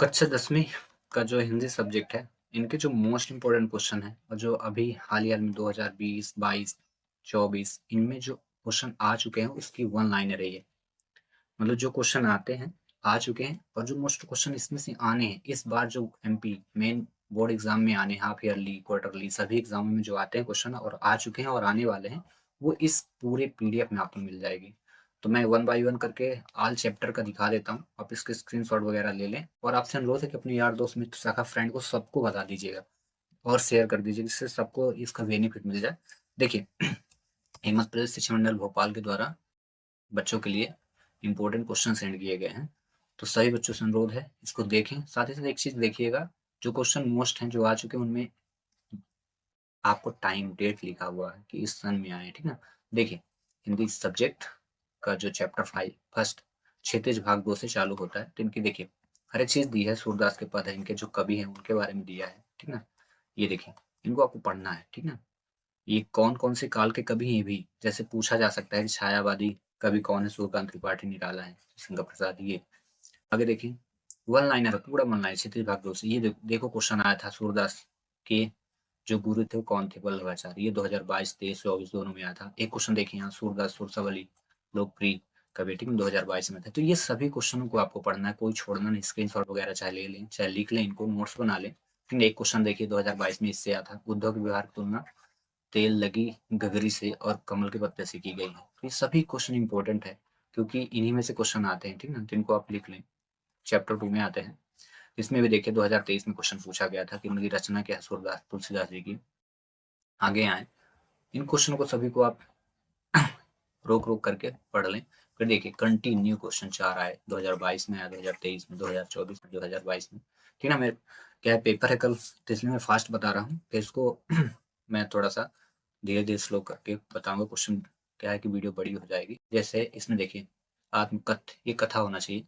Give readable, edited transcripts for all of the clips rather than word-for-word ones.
कक्षा 10वीं का जो हिंदी सब्जेक्ट है, इनके जो मोस्ट इम्पोर्टेंट क्वेश्चन है और जो अभी हाल-ही-हाल में 2020, 22, 24 इनमें जो क्वेश्चन आ चुके हैं उसकी वन लाइनर है ये। मतलब जो क्वेश्चन आते हैं, आ चुके हैं और जो मोस्ट क्वेश्चन इसमें से आने हैं, इस बार जो एमपी मेन बोर्ड एग्ज़ाम में आने हाफ ईयरली, क्वार्टरली सभी एग्ज़ामों में जो आते हैं क्वेश्चन और आ चुके हैं और आने वाले हैं, वो इस पूरे पीडीएफ में आपको मिल जाएगी। तो मैं वन बाय वन करके ऑल चैप्टर का दिखा देता हूँ, आप इसके स्क्रीनशॉट वगैरह ले लें और आपसे अनुरोध है कि अपने यार दोस्त, मित्र, सगा, फ्रेंड को सबको बता दीजिएगा और शेयर कर दीजिए जिससे सबको इसका बेनिफिट मिल जाए। देखिए, हिम्मत प्रदेश शिक्षा मंडल भोपाल के द्वारा बच्चों के लिए इम्पोर्टेंट क्वेश्चन सेंड किए गए हैं, तो सभी बच्चों से अनुरोध है इसको देखें। साथ ही साथ एक चीज़ देखिएगा, जो क्वेश्चन मोस्ट हैं जो आ चुके हैं उनमें आपको टाइम डेट लिखा हुआ है कि इस सन में आए, ठीक ना? देखिए, हिंदी सब्जेक्ट का जो चैप्टर 5 फर्स्ट क्षितिज भाग 2 से चालू होता है, तो इनकी देखिए हर एक चीज़ दी है, सूरदास के पद है, इनके जो कवि हैं उनके बारे में दिया है, ठीक ना? ये देखिए, इनको आपको पढ़ना है, ठीक ना? ये कौन-कौन से काल के कवि हैं भी, जैसे पूछा जा सकता है कि छायावादी कवि कौन है? सूर्यकांत त्रिपाठी निराला है, शंकर प्रसाद ये। आगे देखिए, वन लाइनर है, पूरा वन लाइन क्षितिज भाग 2 से। ये देखो क्वेश्चन आया था सूरदास के जो गुरु थे वो कौन थे? वल्लभाचार्य। ये 2022, 23, 24 दोनों में आया था। एक क्वेश्चन देखिए यहाँ, सूरदास सुरसवली लोकप्रिय कवि, ठीक है, 2022 में था। तो ये सभी क्वेश्चनों को आपको पढ़ना है, कोई छोड़ना नहीं, स्क्रीनशॉट वगैरह चाहे ले लें, चाहे लिख लें, इनको नोट्स बना लें। फिर एक क्वेश्चन देखिए 2022 में इससे आया था, उद्धव के व्यवहार की तुलना तेल लगी गगरी से और कमल के पत्ते से की गई है। तो ये सभी क्वेश्चन इंपॉर्टेंट है क्योंकि इन्हीं में से क्वेश्चन आते हैं, ठीक ना? तो इनको आप लिख लें। चैप्टर 2 में आते हैं। इसमें भी देखिए 2023 में क्वेश्चन पूछा गया था कि उनकी रचना क्या है, सूरदास तुलसीदास जी की। आगे आए, इन क्वेश्चनों को सभी को आप रोक-रोक करके पढ़ लें। फिर देखिए कंटिन्यू क्वेश्चन 4 आए, 2022 में आया, 2023 में, 2024 में, 2022 में। ठीक है ना? मेरे क्या है पेपर है कल, तो इसलिए मैं फास्ट बता रहा हूँ। फिर इसको मैं थोड़ा-सा धीरे-धीरे स्लो करके बताऊँगा। क्वेश्चन क्या है कि वीडियो बड़ी हो जाएगी। जैसे इसमें देखिए आत्मकथ्य, ये कथा होना चाहिए।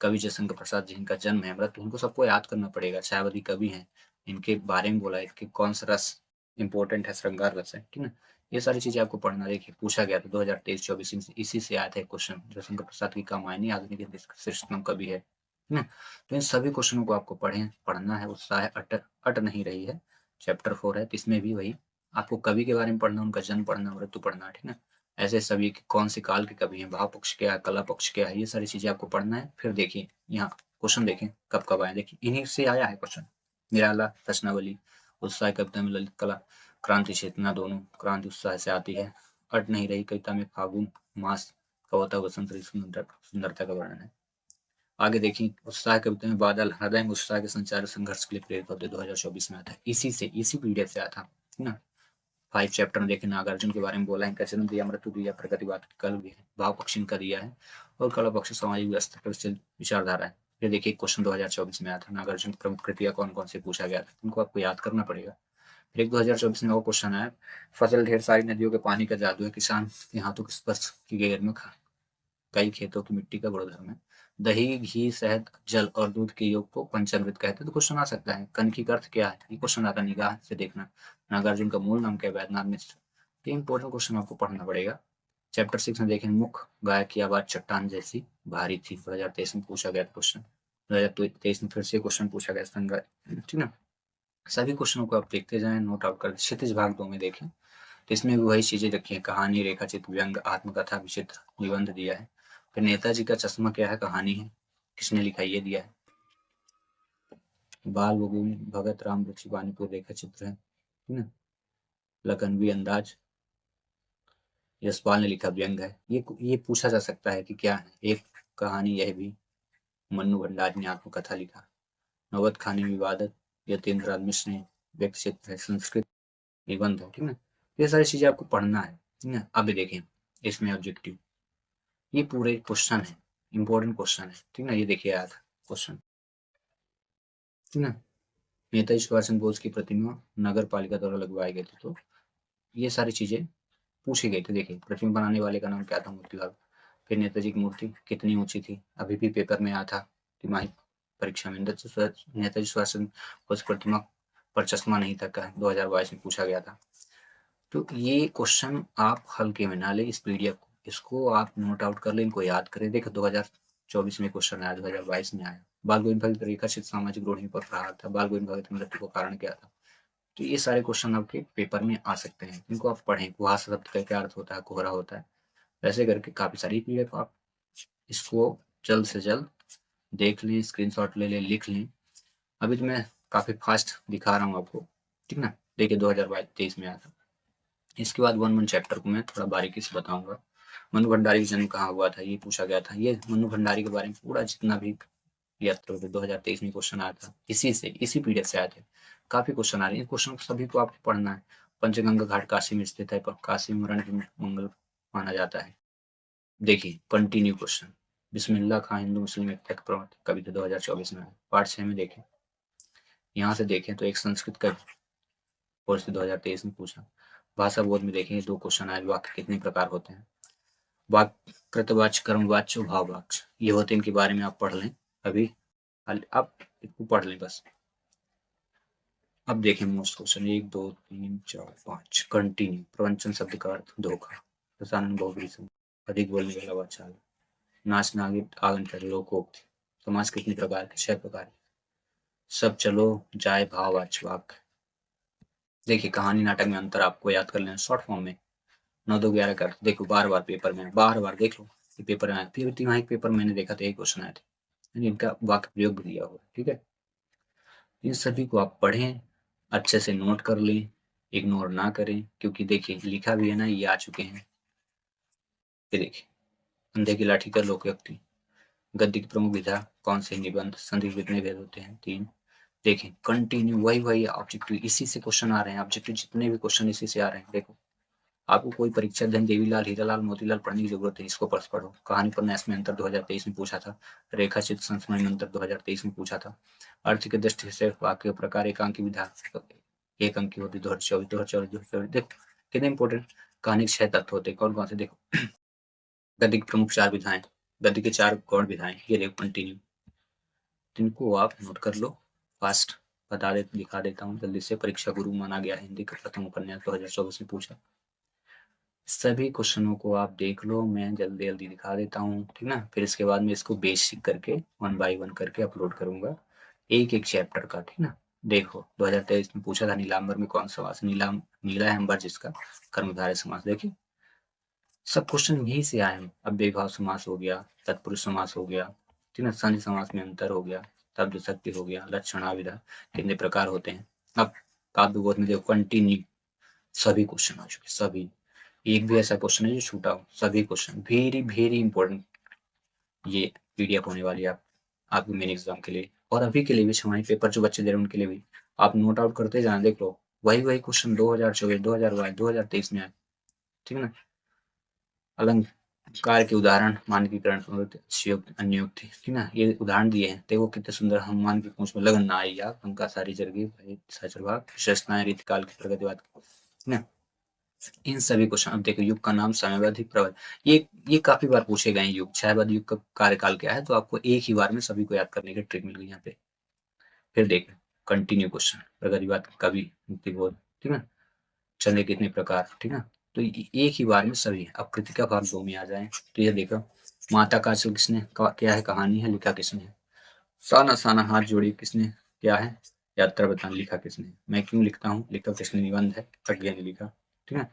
कवि जयशंकर प्रसाद जी, इनका जन्म है, मृत्यु, इनको सबको याद करना पड़ेगा। छायावादी कवि हैं, इनके बारे में बोला है कि कौन सा रस इम्पोर्टेंट है, श्रृंगार रस है, ठीक ना? ये सारी चीज़ें आपको पढ़ना। देखिए पूछा गया था 2023-24 इसी से आया था एक क्वेश्चन, जयशंकर प्रसाद की कामायनी आधुनिक हिंदी का श्रेष्ठतम कवि है ना? तो इन सभी क्वेश्चनों को आपको पढ़ना है, उत्साह अट नहीं रही है। चैप्टर 4 है, तो इसमें भी वही आपको कवि के बारे में पढ़ना, उनका जन्म पढ़ना, मृत्यु पढ़ना, ठीक ना? ऐसे सभी कौन से काल के कवि हैं, भाव पक्ष क्या है, कला पक्ष क्या है, ये सारी चीज़ें आपको पढ़ना है। फिर देखिए यहाँ क्वेश्चन देखें कब-कब आए, देखिए इन्हीं से आया है क्वेश्चन। निराला, रचनावली, उत्साह कविता में ललित कला, क्रांति चेतना दोनों, क्रांति उत्साह से आती है। अट नहीं रही कविता में फागुन मास, कविता वसंत ऋतु सुंदरता का वर्णन है। आगे देखिए उत्साह कविता में बादल हृदय में उत्साह के संचार संघर्ष के लिए प्रेरित होते 2024 में आता है। इसी पीरियड से आया था, ठीक ना? 5 चैप्टर में देखिए नागार्जुन के बारे में बोला है, इनका जन्म दिया, मृत्यु दिया, प्रगतिवाद कल भी है, भाव पक्ष इनका दिया है और कला पक्ष सामाजिक व्यवस्था पर विचारधारा है। फिर देखिए क्वेश्चन 2024 में आया था, नागार्जुन की प्रमुख कृतियां कौन-कौन से पूछा गया था, इनको आपको याद करना पड़ेगा। फिर एक 2024 में और क्वेश्चन आया, फसल ढेर सारी नदियों के पानी का जादू है, किसान के हाथों के स्पर्श की गैर में कई खेतों की मिट्टी का गुणधर्म है। दही, घी, शहद, जल और दूध के योग को पंचामृत कहते हैं। तो क्वेश्चन आ सकता है, कनखी का अर्थ क्या है? ये क्वेश्चन आता है, निगाह से देखना। नागार्जुन का मूल नाम क्या है? वैद्यनाथ मिश्र। तो इंपॉर्टेंट क्वेश्चन आपको पढ़ना पड़ेगा। चैप्टर 6 में देखें, मुख गाय की आवाज चट्टान जैसी भारी थी, 2023 में पूछा गया क्वेश्चन। 2023 में फिर से क्वेश्चन पूछा गया संग्रह, ठीक ना? सभी क्वेश्चनों को आप देखते जाएं, नोट आउट कर। क्षितिज भाग 2 में देखें, तो इसमें भी वही चीजें रखी है, कहानी, रेखाचित्र, व्यंग, आत्मकथा, विचित्र, निबंध दिया है। फिर नेताजी का चश्मा क्या है, कहानी है, किसने लिखा ये दिया है। बाल गोविंद भगत राम रुचि वानीपुर रेखा चित्र है, ठीक है। लखनवी अंदाज यशपाल ने लिखा, व्यंग है। ये पूछा जा सकता है कि क्या है, एक कहानी यह भी। मन्नू भंडारी ने आत्मकथा लिखा। नौबत खानी विवादत यतीन्द्र मिश्र ने व्यक्ति चित्र है, संस्कृत निबंध है, ठीक है। ये सारी चीजें आपको पढ़ना है, ठीक है। अब देखें इसमें ऑब्जेक्टिव, ये पूरे क्वेश्चन है, इंपॉर्टेंट क्वेश्चन है, ठीक ना? ये देखिए आया था क्वेश्चन, ठीक ना? नेताजी सुभाष चंद्र बोस की प्रतिमा नगर पालिका द्वारा लगवाए गए थे, तो ये सारी चीजें पूछी गई थी। देखिए प्रतिमा बनाने वाले का नाम क्या था, मोतीलाल। फिर नेताजी की मूर्ति कितनी ऊंची थी, अभी भी पेपर में आया था तिमाही परीक्षा में। नेताजी सुभाष चंद्र बोस प्रतिमा पर चश्मा नहीं था, 2022 में पूछा गया था। तो ये क्वेश्चन आप हल्के में ना लें, इस पीडीएफ को, इसको आप नोट आउट कर लें, इनको याद करें। देखो 2024 में क्वेश्चन आया, 2022 में आया, बाल गोविंद भगत रेखाचित सामाजिक रूढ़ि पर प्रहार था, बाल गोविंद भगत की मृत्यु का कारण क्या था। तो ये सारे क्वेश्चन आपके पेपर में आ सकते हैं, इनको आप पढ़ें। कुहासा शब्द का क्या अर्थ होता है, कोहरा होता है। वैसे करके काफी सारी पीडीएफ आप इसको जल्द से जल्द देख लें, स्क्रीनशॉट ले लें, लिख लें। अभी तो मैं काफी फास्ट दिखा रहा हूँ आपको, ठीक ना। देखिए 2023 में आया था। इसके बाद वन वन चैप्टर को मैं थोड़ा बारीकी से बताऊंगा। मनु भंडारी का जन्म कहाँ हुआ था, ये पूछा गया था। ये मनु भंडारी के बारे में पूरा जितना भी यात्रा 2023 में क्वेश्चन आया था, इसी पीडीएफ से आए थे। काफी क्वेश्चन आ रहे हैं, क्वेश्चन सभी को आपको पढ़ना है। पंचगंगा घाट काशी में स्थित है, पर काशी में मरण मंगल माना जाता है। देखिए कंटिन्यू क्वेश्चन, बिस्मिल्लाह खां हिंदू मुस्लिम एकता की प्रवृत्ति कविता 2024 में है, पार्ट 6 में देखें। यहाँ से देखें तो एक संस्कृत कवि कोर्स 2023 में पूछा। भाषा बोध में देखेंगे 2 क्वेश्चन आए, वाक्य कितने प्रकार होते हैं। वाक्य कृतवाच्य, कर्मवाच्य, भाववाच्य, ये होते हैं, इनके बारे में आप पढ़ लें। अभी आप इसको पढ़ लें बस। अब देखें मोस्ट क्वेश्चन 1 2 3 4 5 कंटिन्यू। प्रवंचन शब्द का अर्थ धोखा, रसायन बहुब्री अधिक बोलने वाला वाचाल, नाच नागित आगंतर लोकोक्ति, समास कितने प्रकार के, 6 प्रकार। सब चलो जाए भाववाच्य वाक्य। देखिए कहानी नाटक में अंतर आपको याद कर लेना शॉर्ट फॉर्म में। 9 2 11 का अर्थ देखो, बार पेपर में, बार देख लो कि पेपर में आया। फिर यहाँ एक पेपर मैंने देखा था, एक क्वेश्चन आए थे, इनका वाक्य प्रयोग भी दिया हुआ, ठीक है। इन सभी को आप पढ़ें, अच्छे से नोट कर लें, इग्नोर ना करें, क्योंकि देखिए लिखा भी है ना, ये आ चुके हैं। ये देखिए, अंधे की लाठी का लोकोक्ति, गद्य की प्रमुख विधा कौन से, निबंध, संधि कितने भेद होते हैं, 3। देखें कंटिन्यू वही ऑब्जेक्टिव, इसी से क्वेश्चन आ रहे हैं। ऑब्जेक्टिव जितने भी क्वेश्चन इसी से आ रहे हैं। देखो आपको कोई परीक्षा धन देवीलाल हीरालाल मोतीलाल पढ़ने की जरूरत है, इसको पढ़ो। कहानी पर न्यास में अंतर 2023 में पूछा था। रेखाचित्र संस्मरण में अंतर 2023 में पूछा था। अर्थ की दृष्टि से वाक्य प्रकार एकांकी विधा, एक अंक की होती 2024। देखो कितने इंपॉर्टेंट। कहानी के 6 तत्व होते, कौन कौन से, देखो। गद्य की प्रमुख 4 विधाएं, गद्य के 4 गौण विधाएं, ये देखो कंटिन्यू। जिनको आप नोट कर लो, फास्ट दिखा देता हूँ जल्दी से। परीक्षा गुरु माना गया है, हिंदी का प्रथम उपन्यास 2024 में पूछा। सभी क्वेश्चनों को आप देख लो, मैं जल्दी दिखा देता हूँ, ठीक ना। फिर इसके बाद में इसको बेसिक करके 1 बाय 1 करके अपलोड करूंगा, एक चैप्टर का, ठीक ना। देखो 2023 में पूछा था नीलांबर में कौन समास, नीला है अंबर जिसका, कर्मधारय समास। देखिए सब क्वेश्चन यही से आए हैं। अब बेभाव समास हो गया, तत्पुरुष समास हो गया, ठीक ना। संधि समास में अंतर हो गया, शब्द शक्ति हो गया, लक्षणाविधा कितने प्रकार होते हैं। अब काव्य बोध में देखो कंटिन्यू सभी क्वेश्चन आ चुके, सभी। एक भी ऐसा क्वेश्चन है जो छूटा हो, सभी क्वेश्चन वेरी इंपॉर्टेंट। ये पीडीएफ होने वाली है आपके मेन एग्जाम के लिए, और अभी के लिए भी हमारे पेपर जो बच्चे दे रहे हैं उनके लिए भी। आप नोट आउट करते जाना, देख लो वही क्वेश्चन 2024 2023 में आए, ठीक है ना। अलंकार के उदाहरण, मानकीकरण, अन्योक्ति, ठीक ना। ये उदाहरण दिए हैं, देखो कितने सुंदर। हनुमान की पूंछ में लगन ना आई या पंका सारी जर गई, सचर भाग विशेषताएं रीतिकाल की प्रगतिवाद, ना। इन सभी क्वेश्चन, अब देखो युग का नाम, समयावधिक प्रबल, ये काफी बार पूछे गए हैं। युग, क्षयवादी युग का कार्यकाल क्या है, तो आपको एक ही बार में सभी को याद करने की ट्रिक मिल गई यहाँ पे। फिर देखें कंटिन्यू क्वेश्चन, प्रगतिवाद कवि मुक्तिबोध, ठीक है। चंद्र कितने प्रकार, ठीक है। तो एक ही बार में सभी। अब कृतिका भाग 2 में आ जाए तो ये देखो, माता का आंचल किसने, क्या है, कहानी है, लिखा किसने है। साना साना हाथ जोड़ी किसने, क्या है, यात्रा बतान, लिखा किसने। मैं क्यों लिखता हूँ, लिखा किसने, निबंध है, प्रज्ञा ने लिखा, ठीक है।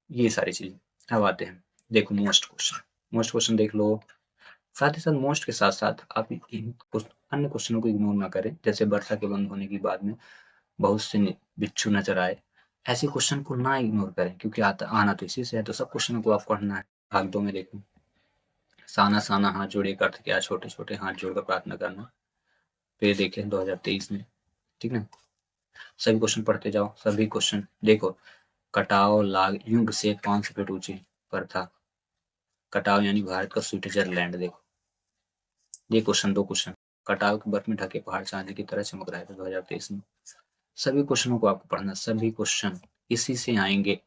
ये सारी चीजें। अब आते हैं, देखो मोस्ट क्वेश्चन देख लो। साथ ही साथ मोस्ट के साथ साथ आप इन अन्य क्वेश्चनों को इग्नोर ना करें। जैसे वर्षा के बंद होने के बाद में बहुत से बिच्छू नजर आए, ऐसे क्वेश्चन को ना इग्नोर करें, क्योंकि आना तो इसी से है। तो सब क्वेश्चनों को आप पढ़ना है। भाग 2 में देखो, साना साना हाथ जोड़े का अर्थ क्या, छोटे छोटे हाथ जोड़कर प्रार्थना करना। फिर देखें 2023 में, ठीक है। सभी क्वेश्चन पढ़ते जाओ, सभी क्वेश्चन देखो। कटाव लाग युग से 500 फीट ऊंची पर था। कटाव यानी भारत का स्विट्जरलैंड। देखो ये क्वेश्चन, 2 क्वेश्चन। कटाव के बर्फ में ढके पहाड़ चांदी की तरह चमक रहे थे 2023 में। सभी क्वेश्चनों को आपको पढ़ना, सभी क्वेश्चन इसी से आएंगे।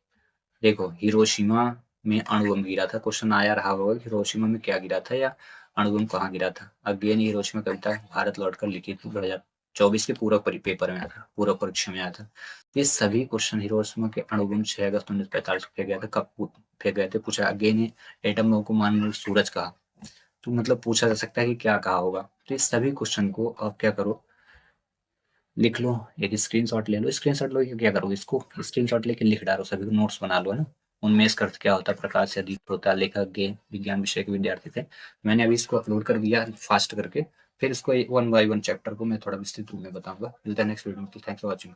देखो हिरोशिमा में अणुबम गिरा था, क्वेश्चन आया रहा होगा हिरोशिमा में क्या गिरा था या अणुबम कहाँ गिरा था। अज्ञे ने हिरोशिमा कविता भारत लौटकर लिखी थी, 2024 के पूरक पेपर में आया था, पूरक परीक्षा में आया था। ये सभी क्वेश्चन हिरोशिमा के अणुबम 6 अगस्त 1945 को फेंक गया था। कब फेंक गए थे, पूछा। अज्ञे ने एटम बम को मानव सूरज कहा, तो मतलब पूछा जा सकता है कि क्या कहा होगा। तो इस सभी क्वेश्चन को आप क्या करो, लिख लो, एक स्क्रीनशॉट ले लो। स्क्रीनशॉट लो, क्या करो, इसको स्क्रीनशॉट लेके लिख डालो, सभी को नोट्स बना लो, है ना। उनमें इसका अर्थ क्या होता है, प्रकाश से अधिक होता है, लेखक गे विज्ञान विषय के विद्यार्थी थे। मैंने अभी इसको अपलोड कर दिया फास्ट करके, फिर इसको वन बाय वन चैप्टर को मैं थोड़ा विस्तृत रूप में बताऊंगा। मिलता है नेक्स्ट वीडियो में, थैंक्स फॉर वॉचिंग।